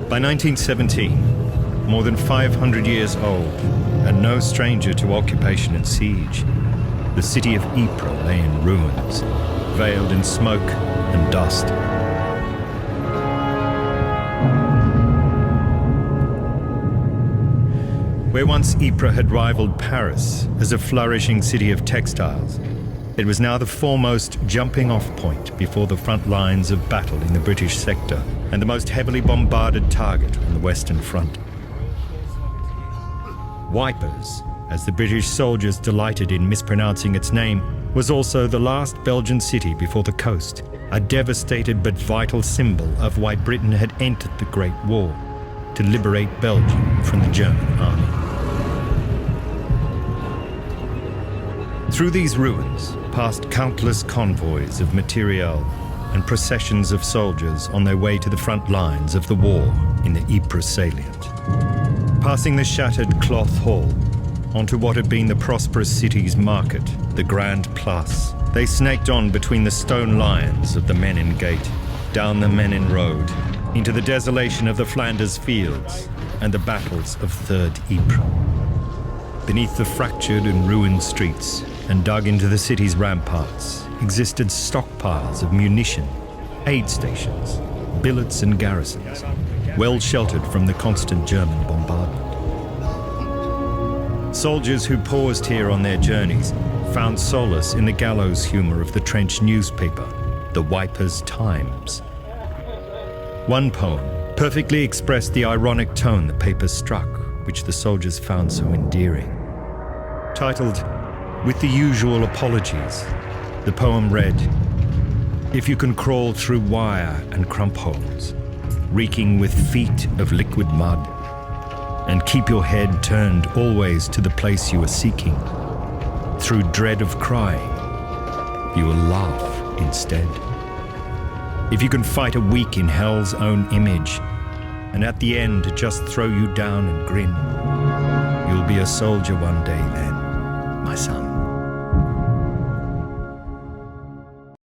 By 1917, more than 500 years old, and no stranger to occupation and siege, the city of Ypres lay in ruins, veiled in smoke and dust. Where once Ypres had rivaled Paris as a flourishing city of textiles, it was now the foremost jumping-off point before the front lines of battle in the British sector and the most heavily bombarded target on the Western Front. Ypres, as the British soldiers delighted in mispronouncing its name, was also the last Belgian city before the coast, a devastated but vital symbol of why Britain had entered the Great War, to liberate Belgium from the German army. Through these ruins passed countless convoys of materiel and processions of soldiers on their way to the front lines of the war in the Ypres salient. Passing the shattered Cloth Hall, onto what had been the prosperous city's market, the Grand Place, they snaked on between the stone lions of the Menin Gate, down the Menin Road, into the desolation of the Flanders fields and the battles of Third Ypres. Beneath the fractured and ruined streets and dug into the city's ramparts existed stockpiles of munition, aid stations, billets and garrisons, well sheltered from the constant German bombardment. Soldiers who paused here on their journeys found solace in the gallows humor of the trench newspaper, the Ypres Times. One poem perfectly expressed the ironic tone the paper struck, which the soldiers found so endearing. Titled, "With the Usual Apologies," the poem read, "If you can crawl through wire and crump holes, reeking with feet of liquid mud, and keep your head turned always to the place you are seeking, through dread of crying, you will laugh instead. If you can fight a week in hell's own image, and at the end just throw you down and grin, you'll be a soldier one day then, my son."